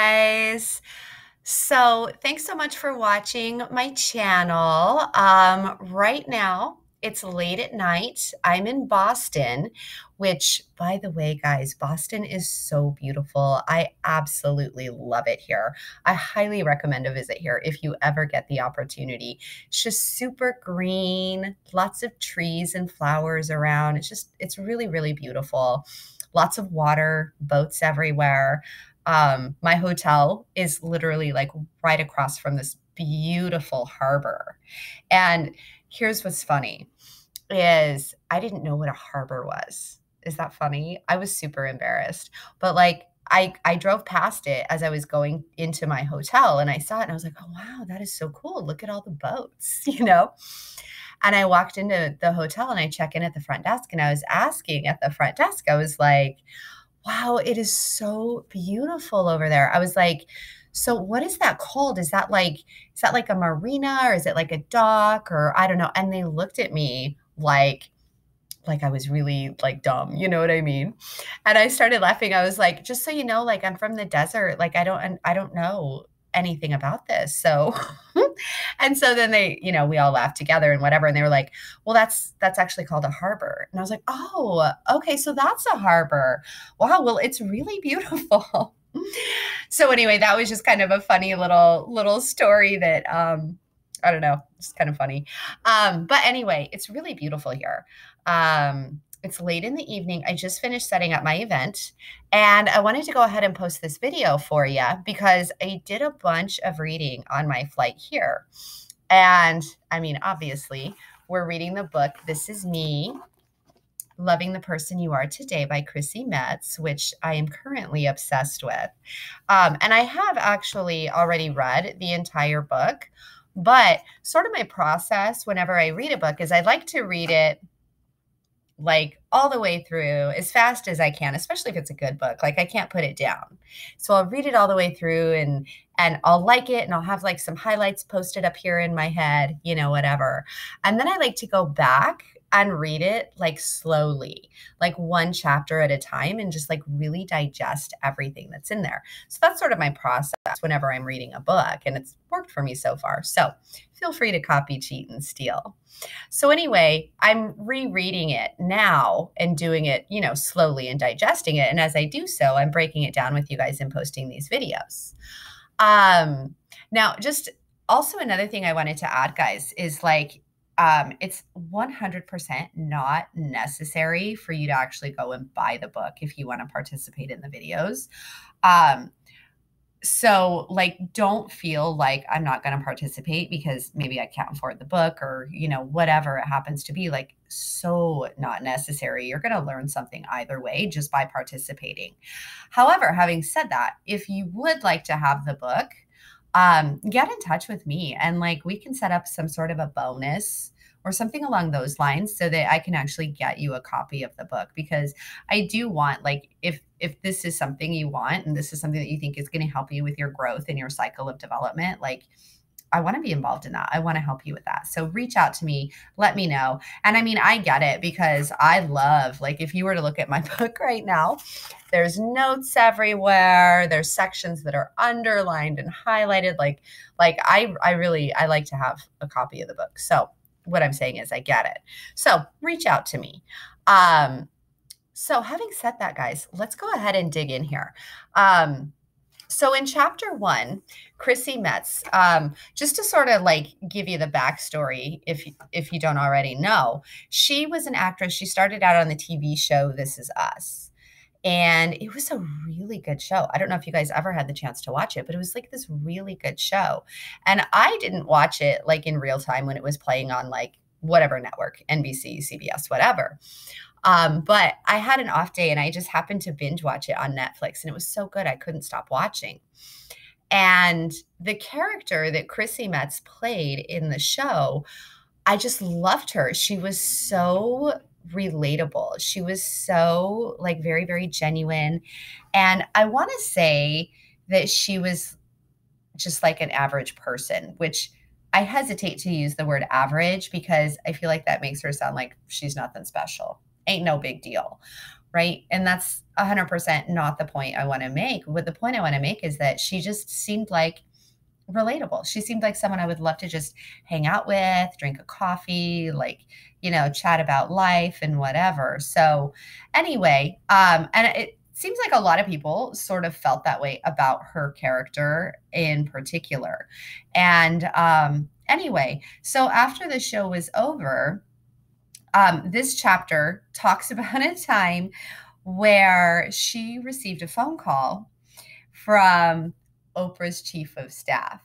guys. So, thanks so much for watching my channel. Right now, it's late at night. I'm in Boston, which, by the way, guys, Boston is so beautiful. I absolutely love it here. I highly recommend a visit here if you ever get the opportunity. It's just super green, lots of trees and flowers around. It's really, really beautiful. Lots of water, boats everywhere. My hotel is literally like right across from this beautiful harbor. And here's what's funny is I didn't know what a harbor was. Is that funny? I was super embarrassed. But like I drove past it as I was going into my hotel and I saw it and I was like, "Oh wow, that is so cool. Look at all the boats," you know? And I walked into the hotel and I check in at the front desk and I was asking at the front desk, I was like, wow, it is so beautiful over there. I was like, so what is that called? Is that like a marina or is it like a dock or I don't know? And they looked at me like I was really like dumb, you know what I mean? And I started laughing. I was like, just so you know, like I'm from the desert. Like I don't know anything about this. So and so then they, we all laughed together and whatever. And they were like, well, that's actually called a harbor. And I was like, oh, okay, so that's a harbor. Wow, well, it's really beautiful. So anyway, that was just kind of a funny little story that I don't know, it's kind of funny. But anyway, it's really beautiful here. It's late in the evening. I just finished setting up my event and I wanted to go ahead and post this video for you because I did a bunch of reading on my flight here. And I mean, obviously, we're reading the book, This Is Me, Loving the Person You Are Today by Chrissy Metz, which I am currently obsessed with. And I have actually already read the entire book, but sort of my process whenever I read a book is I like to read it like all the way through as fast as I can, especially if it's a good book. Like I can't put it down. So I'll read it all the way through and I'll like it and I'll have like some highlights posted up here in my head, whatever. And then I like to go back and read it like slowly, like one chapter at a time and just like really digest everything that's in there. So that's sort of my process whenever I'm reading a book and it's worked for me so far. So feel free to copy, cheat, and steal. So anyway, I'm rereading it now and doing it, slowly and digesting it. And as I do so, I'm breaking it down with you guys and posting these videos. Now, just also another thing I wanted to add, guys, is like, it's 100% not necessary for you to actually go and buy the book if you want to participate in the videos. So like, don't feel like I'm not going to participate because maybe I can't afford the book or, whatever it happens to be, like so not necessary. You're going to learn something either way just by participating. However, having said that, if you would like to have the book, get in touch with me and like we can set up some sort of a bonus or something along those lines so that I can actually get you a copy of the book because I do want, like, if this is something you want and this is something that you think is going to help you with your growth and your cycle of development, like I want to be involved in that. I want to help you with that. So reach out to me, let me know. And I mean, I get it because I love, like, if you were to look at my book right now, there's notes everywhere. There's sections that are underlined and highlighted. Like I like to have a copy of the book. So what I'm saying is I get it. So reach out to me. So having said that, guys, let's go ahead and dig in here. So in chapter 1, Chrissy Metz, just to sort of like give you the backstory, if you don't already know, she was an actress. She started out on the TV show This Is Us. And it was a really good show. I don't know if you guys ever had the chance to watch it, but it was like this really good show. And I didn't watch it like in real time when it was playing on like whatever network, NBC, CBS, whatever. But I had an off day and I just happened to binge watch it on Netflix and it was so good I couldn't stop watching. And the character that Chrissy Metz played in the show, I just loved her. She was so relatable. She was so like very, very genuine. And I want to say that she was just like an average person, which I hesitate to use the word average because I feel like that makes her sound like she's nothing special. Ain't no big deal. right? And that's 100% not the point I want to make. What the point I want to make is that she just seemed like relatable. She seemed like someone I would love to just hang out with, drink a coffee, like, chat about life and whatever. So anyway, and it seems like a lot of people sort of felt that way about her character in particular. And anyway, so after the show was over, this chapter talks about a time where she received a phone call from Oprah's chief of staff.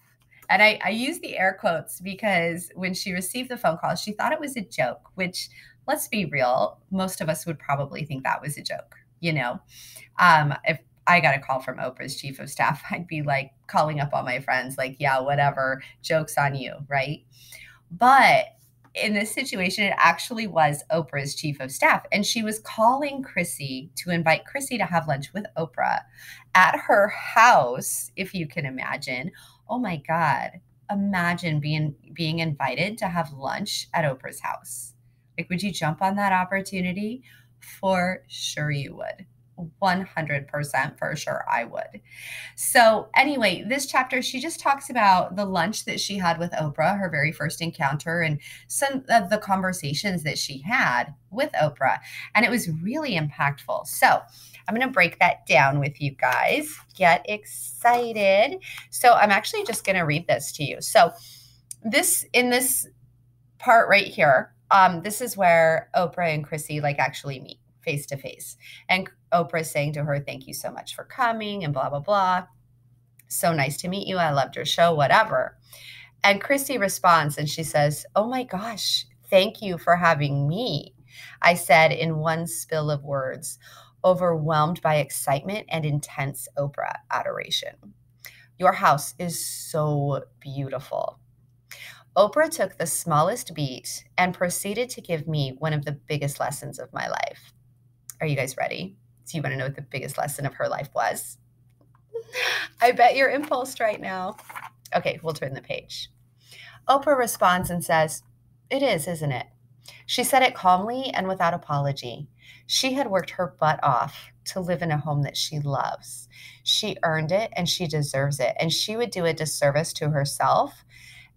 And I use the air quotes because when she received the phone call, she thought it was a joke, which, let's be real, most of us would probably think that was a joke. If I got a call from Oprah's chief of staff, I'd be like calling up all my friends, like, yeah, whatever, joke's on you, right? But in this situation, it actually was Oprah's chief of staff. And she was calling Chrissy to invite Chrissy to have lunch with Oprah at her house, if you can imagine. Oh my God. Imagine being invited to have lunch at Oprah's house. Like, would you jump on that opportunity? For sure you would. 100% for sure I would. So anyway, this chapter, she just talks about the lunch that she had with Oprah, her very first encounter, and some of the conversations that she had with Oprah. And it was really impactful. So I'm going to break that down with you guys. Get excited. So I'm actually just going to read this to you. So in this part right here, this is where Oprah and Chrissy actually meet face to face. And Oprah's saying to her, thank you so much for coming and blah, blah, blah. So nice to meet you. I loved your show, whatever. And Chrissy responds and she says, oh my gosh, thank you for having me. I said in one spill of words, overwhelmed by excitement and intense Oprah adoration. Your house is so beautiful. Oprah took the smallest beat and proceeded to give me one of the biggest lessons of my life. Are you guys ready? So you want to know what the biggest lesson of her life was? I bet you're impulsed right now. Okay, we'll turn the page. Oprah responds and says, it is, isn't it? She said it calmly and without apology. She had worked her butt off to live in a home that she loves. She earned it and she deserves it. And she would do a disservice to herself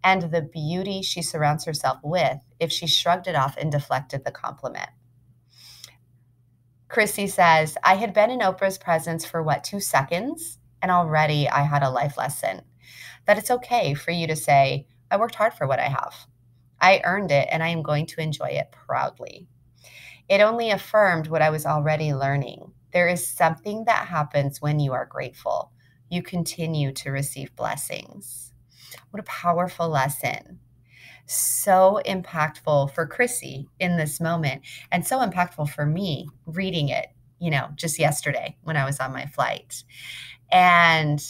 and the beauty she surrounds herself with if she shrugged it off and deflected the compliment. Chrissy says, I had been in Oprah's presence for 2 seconds, and already I had a life lesson. That it's okay for you to say, I worked hard for what I have. I earned it, and I am going to enjoy it proudly. It only affirmed what I was already learning. There is something that happens when you are grateful. You continue to receive blessings. What a powerful lesson. So impactful for Chrissy in this moment, and so impactful for me reading it, just yesterday when I was on my flight. And,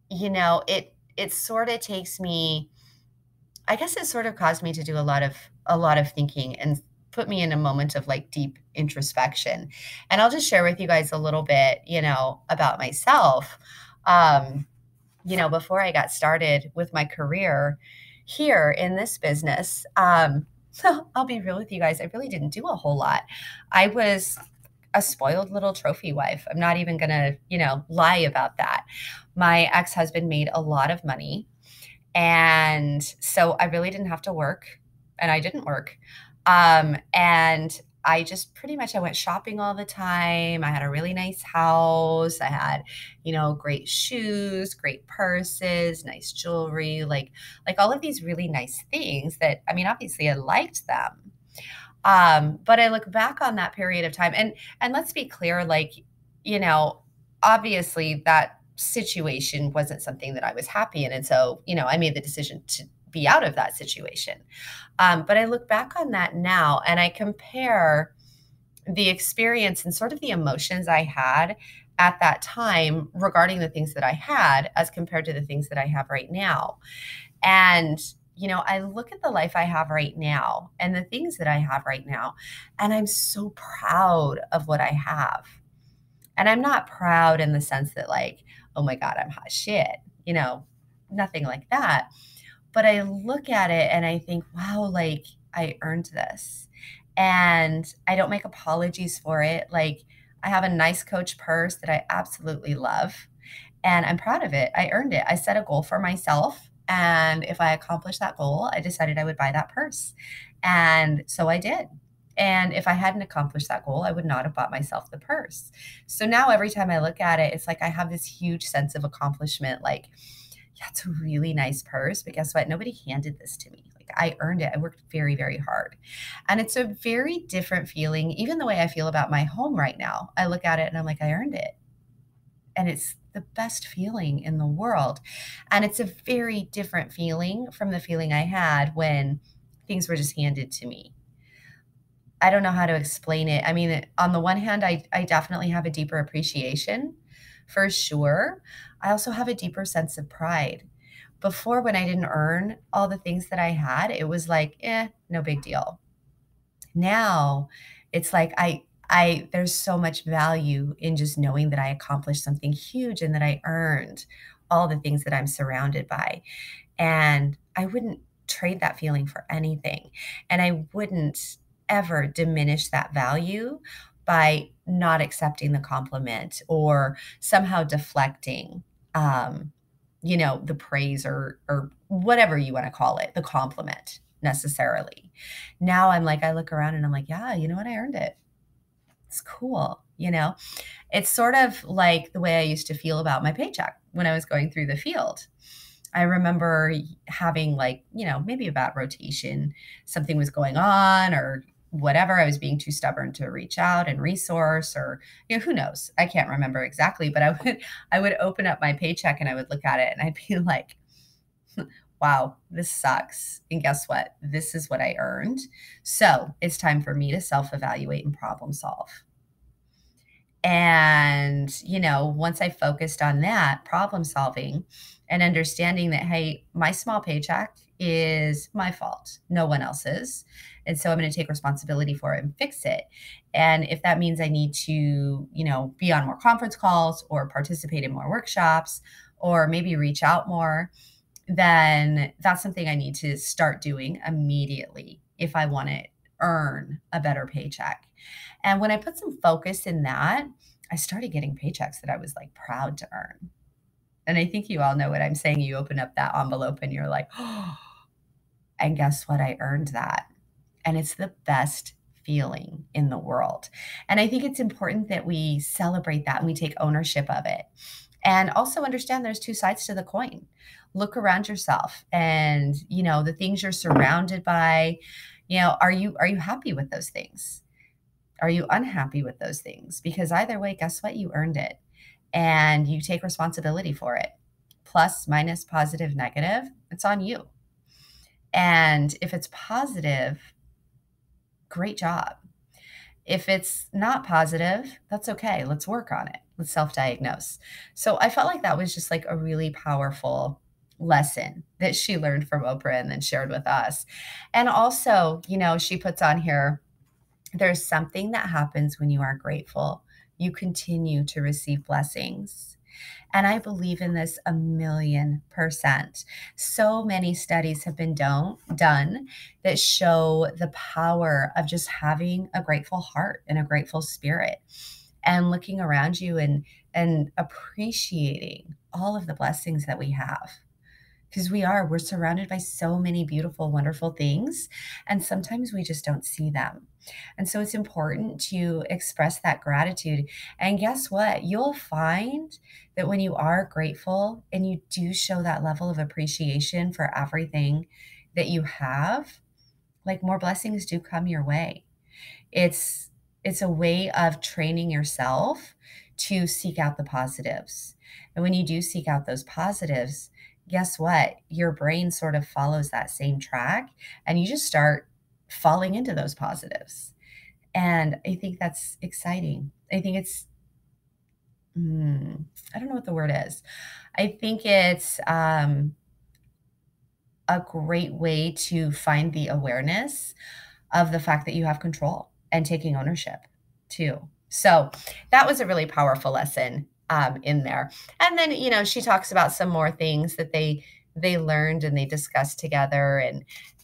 it sort of takes me, I guess it sort of caused me to do a lot of thinking and put me in a moment of deep introspection. And I'll just share with you guys a little bit, about myself. Before I got started with my career here in this business, I'll be real with you guys. I really didn't do a whole lot. I was a spoiled little trophy wife. I'm not even going to, lie about that. My ex-husband made a lot of money. And so I really didn't have to work, and I didn't work. And I just pretty much, I went shopping all the time. I had a really nice house. I had, great shoes, great purses, nice jewelry, like all of these really nice things that, obviously I liked them. But I look back on that period of time and let's be clear, obviously that situation wasn't something that I was happy in. And so, I made the decision to be out of that situation. But I look back on that now and I compare the experience and sort of the emotions I had at that time regarding the things that I had as compared to the things that I have right now. And, I look at the life I have right now and the things that I have right now, and I'm so proud of what I have. And I'm not proud in the sense that oh my God, I'm hot shit, nothing like that. But I look at it and I think, wow, I earned this. And I don't make apologies for it. I have a nice Coach purse that I absolutely love, and I'm proud of it. I earned it. I set a goal for myself, and if I accomplished that goal, I decided I would buy that purse. And so I did. And if I hadn't accomplished that goal, I would not have bought myself the purse. So now every time I look at it, it's like I have this huge sense of accomplishment. Like, yeah, it's a really nice purse, but guess what? Nobody handed this to me. Like, I earned it. I worked very, very hard. And it's a very different feeling, even the way I feel about my home right now. I look at it and I'm like, I earned it. And it's the best feeling in the world. And it's a very different feeling from the feeling I had when things were just handed to me. I don't know how to explain it. I mean, on the one hand, I definitely have a deeper appreciation for sure. I also have a deeper sense of pride. Before, when I didn't earn all the things that I had, it was like, no big deal. Now it's like there's so much value in just knowing that I accomplished something huge and that I earned all the things that I'm surrounded by. And I wouldn't trade that feeling for anything. And I wouldn't ever diminish that value by not accepting the compliment or somehow deflecting um, the praise or whatever you want to call it, the compliment necessarily. Now I'm like, I look around and I'm like, yeah, you know what? I earned it. It's cool. It's sort of like the way I used to feel about my paycheck when I was going through the field. I remember having like, maybe a bad rotation, something was going on or whatever. I was being too stubborn to reach out and resource or, who knows? I can't remember exactly, but I would open up my paycheck and I would look at it and I'd be like, wow, this sucks. And guess what? This is what I earned. So it's time for me to self-evaluate and problem solve. And, once I focused on that problem solving and understanding that, hey, my small paycheck is my fault, no one else's. And so I'm going to take responsibility for it and fix it. And if that means I need to, be on more conference calls or participate in more workshops or maybe reach out more, then that's something I need to start doing immediately if I want to earn a better paycheck. And when I put some focus in that, I started getting paychecks that I was like proud to earn. And I think you all know what I'm saying. You open up that envelope and you're like, oh, and guess what? I earned that. And it's the best feeling in the world. And I think it's important that we celebrate that and we take ownership of it. And also understand there's two sides to the coin. Look around yourself and, the things you're surrounded by, are you happy with those things? Are you unhappy with those things? Because either way, guess what? You earned it and you take responsibility for it. Plus, minus, positive, negative, it's on you. And if it's positive, great job. If it's not positive, that's okay. Let's work on it. Let's self-diagnose. So I felt like that was just like a really powerful lesson that she learned from Oprah and then shared with us. And also, she puts on here, there's something that happens when you are grateful. You continue to receive blessings. And I believe in this 1,000,000%. So many studies have been done that show the power of just having a grateful heart and a grateful spirit and looking around you and appreciating all of the blessings that we have. Because we're surrounded by so many beautiful, wonderful things. And sometimes we just don't see them. And so it's important to express that gratitude. And guess what? You'll find that when you are grateful and you do show that level of appreciation for everything that you have, like more blessings do come your way. It's a way of training yourself to seek out the positives. And when you do seek out those positives, guess what? Your brain sort of follows that same track and you just start falling into those positives. And I think that's exciting. I think it's, I don't know what the word is. I think it's a great way to find the awareness of the fact that you have control and taking ownership too. So that was a really powerful lesson in there. And then, she talks about some more things that they learned and they discussed together.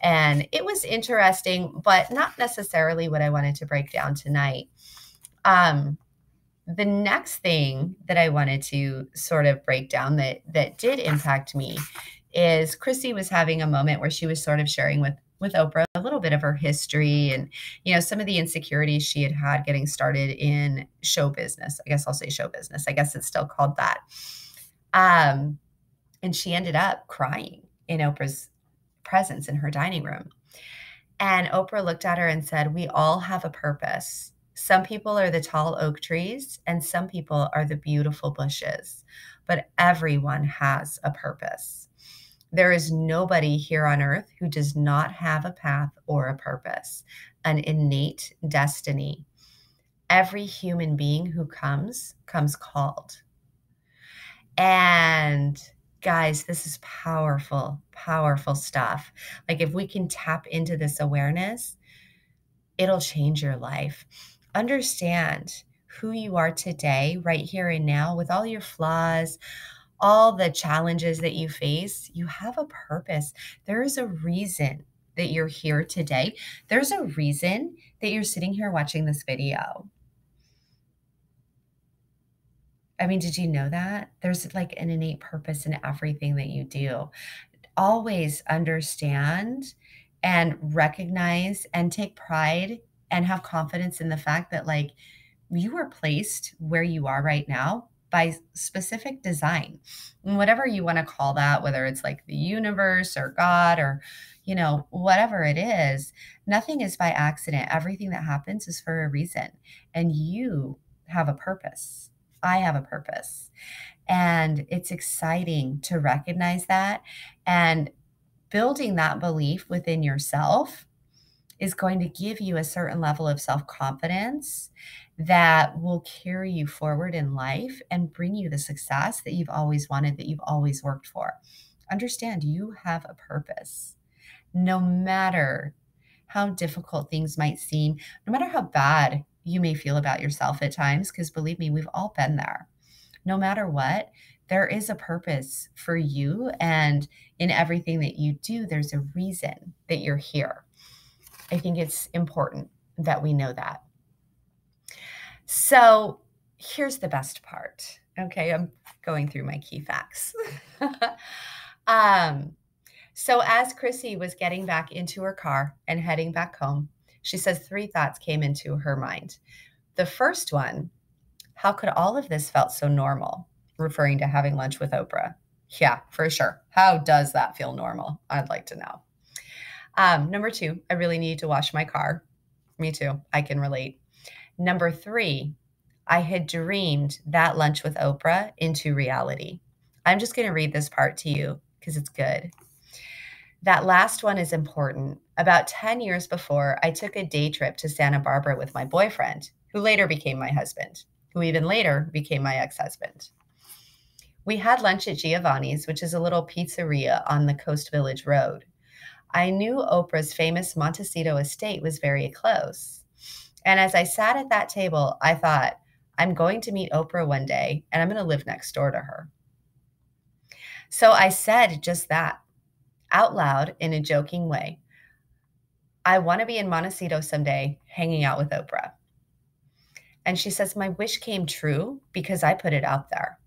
And it was interesting, but not necessarily what I wanted to break down tonight. The next thing that I wanted to sort of break down that did impact me is Chrissy was having a moment where she was sort of sharing with Oprah a little bit of her history and some of the insecurities she had had getting started in show business. I guess I'll say show business. I guess it's still called that. And she ended up crying in Oprah's presence in her dining room. And Oprah looked at her and said, "We all have a purpose. Some people are the tall oak trees, and some people are the beautiful bushes, but everyone has a purpose. There is nobody here on earth who does not have a path or a purpose, an innate destiny. Every human being who comes called." And guys, this is powerful, powerful stuff. Like if we can tap into this awareness, it'll change your life. Understand who you are today, right here and now, with all your flaws, all the challenges that you face. You have a purpose. There is a reason that you're here today. There's a reason that you're sitting here watching this video. I mean, did you know that? There's like an innate purpose in everything that you do. Always understand and recognize and take pride and have confidence in the fact that like you are placed where you are right now by specific design. And whatever you want to call that, whether it's like the universe or God or whatever it is, nothing is by accident. Everything that happens is for a reason. And you have a purpose. I have a purpose. And it's exciting to recognize that. And building that belief within yourself is going to give you a certain level of self-confidence that will carry you forward in life and bring you the success that you've always wanted, that you've always worked for. Understand you have a purpose. No matter how difficult things might seem, no matter how bad you may feel about yourself at times, because believe me, we've all been there. No matter what, there is a purpose for you. And in everything that you do, there's a reason that you're here. I think it's important that we know that. So here's the best part. Okay, I'm going through my key facts. So as Chrissy was getting back into her car and heading back home, she says 3 thoughts came into her mind. The first one, how could all of this felt so normal? Referring to having lunch with Oprah. Yeah, for sure. How does that feel normal? I'd like to know. Number 2, I really need to wash my car. Me too. I can relate. Number 3, I had dreamed that lunch with Oprah into reality. I'm just going to read this part to you because it's good. That last one is important. About 10 years before, I took a day trip to Santa Barbara with my boyfriend, who later became my husband, who even later became my ex-husband. We had lunch at Giovanni's, which is a little pizzeria on the Coast Village Road. I knew Oprah's famous Montecito estate was very close. And as I sat at that table, I thought, I'm going to meet Oprah one day, and I'm going to live next door to her. So I said just that, out loud in a joking way. I want to be in Montecito someday, hanging out with Oprah. And she says, my wish came true because I put it out there.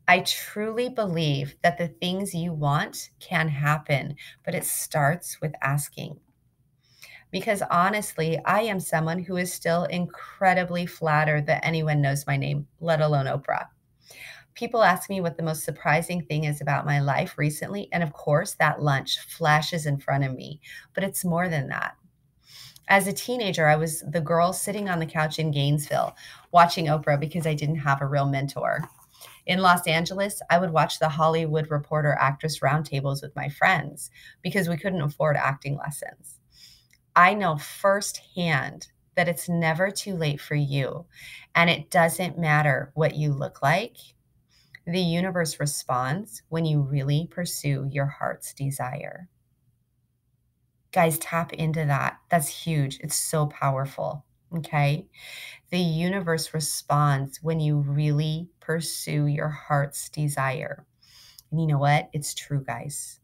I truly believe that the things you want can happen, but it starts with asking. Because honestly, I am someone who is still incredibly flattered that anyone knows my name, let alone Oprah. People ask me what the most surprising thing is about my life recently, and of course, that lunch flashes in front of me, but it's more than that. As a teenager, I was the girl sitting on the couch in Gainesville watching Oprah because I didn't have a real mentor. In Los Angeles, I would watch the Hollywood Reporter Actress Roundtables with my friends because we couldn't afford acting lessons. I know firsthand that it's never too late for you, and it doesn't matter what you look like. The universe responds when you really pursue your heart's desire. Guys, tap into that. That's huge. It's so powerful. Okay. The universe responds when you really pursue your heart's desire. And you know what? It's true, guys.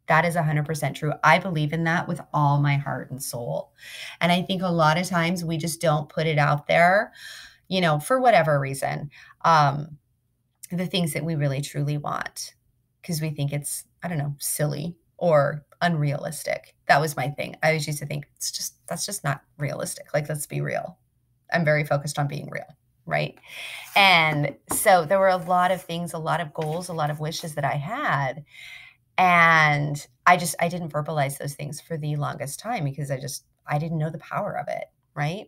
That is 100% true. I believe in that with all my heart and soul. And I think a lot of times we just don't put it out there for whatever reason, um, the things that we really truly want because we think it's, I don't know, silly or unrealistic. That was my thing. I always used to think that's just not realistic. Like, let's be real. I'm very focused on being real, right? And so there were a lot of things, a lot of goals, a lot of wishes that I had. And I didn't verbalize those things for the longest time because I didn't know the power of it, right?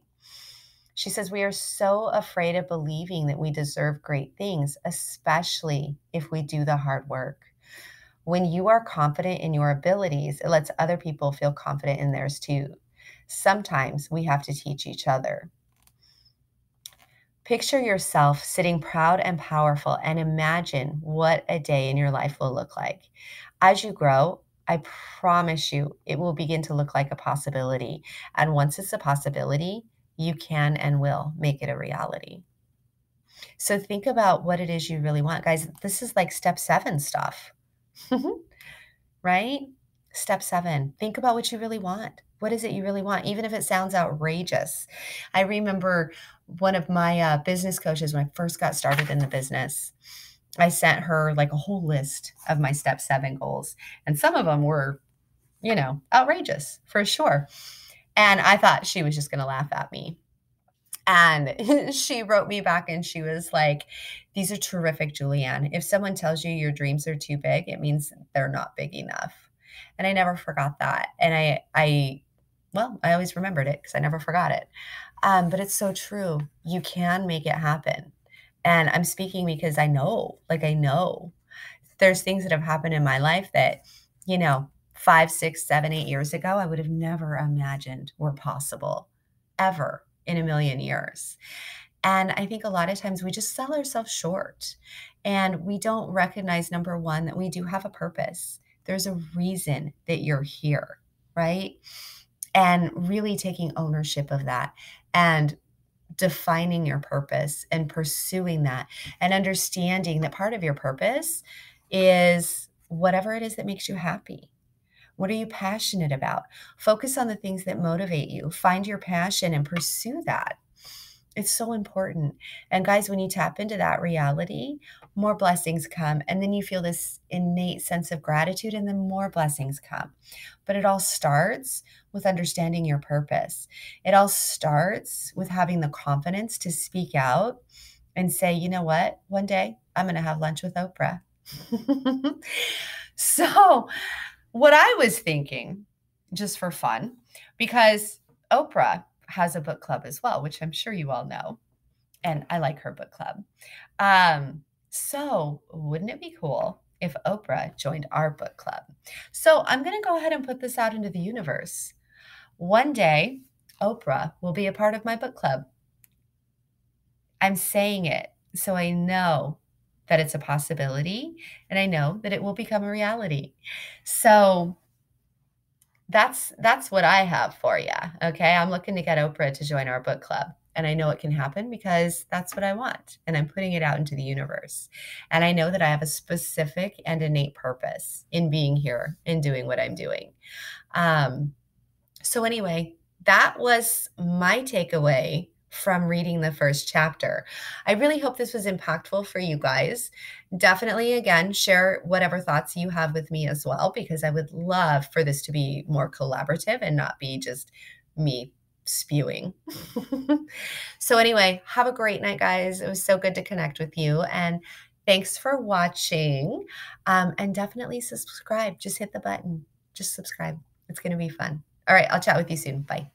She says, we are so afraid of believing that we deserve great things, especially if we do the hard work. When you are confident in your abilities, it lets other people feel confident in theirs too. Sometimes we have to teach each other. Picture yourself sitting proud and powerful and imagine what a day in your life will look like. As you grow, I promise you it will begin to look like a possibility. And once it's a possibility, you can and will make it a reality. So think about what it is you really want. Guys, this is like step 7 stuff, right? Step 7, think about what you really want. What is it you really want? Even if it sounds outrageous. I remember one of my business coaches when I first got started in the business. I sent her like a whole list of my step 7 goals. And some of them were, outrageous for sure. And I thought she was just going to laugh at me. And she wrote me back and she was like, these are terrific, Julianne. If someone tells you your dreams are too big, it means they're not big enough. And I never forgot that. And I always remembered it because I never forgot it. But it's so true. You can make it happen. And I'm speaking because I know there's things that have happened in my life that, 5, 6, 7, 8 years ago, I would have never imagined were possible ever in a million years. And I think a lot of times we just sell ourselves short and we don't recognize, number one, that we do have a purpose. There's a reason that you're here, right? And really taking ownership of that and defining your purpose and pursuing that and understanding that part of your purpose is whatever it is that makes you happy. What are you passionate about? Focus on the things that motivate you. Find your passion and pursue that. It's so important. And guys, when you tap into that reality, more blessings come. And then you feel this innate sense of gratitude, and then more blessings come. But it all starts with understanding your purpose. It all starts with having the confidence to speak out and say, you know what? One day I'm going to have lunch with Oprah. So, what I was thinking, just for fun, because Oprah has a book club as well, which I'm sure you all know, and I like her book club. So wouldn't it be cool if Oprah joined our book club? So I'm going to go ahead and put this out into the universe. One day, Oprah will be a part of my book club. I'm saying it so I know that it's a possibility, and I know that it will become a reality. So that's what I have for you. Okay. I'm looking to get Oprah to join our book club. And I know it can happen because that's what I want. And I'm putting it out into the universe. And I know that I have a specific and innate purpose in being here and doing what I'm doing. So anyway, that was my takeaway from reading the first chapter. I really hope this was impactful for you guys. Definitely, again, share whatever thoughts you have with me as well, because I would love for this to be more collaborative and not be just me spewing. So anyway, have a great night, guys. It was so good to connect with you. And thanks for watching. And definitely subscribe. Just hit the button. Just subscribe. It's going to be fun. All right. I'll chat with you soon. Bye.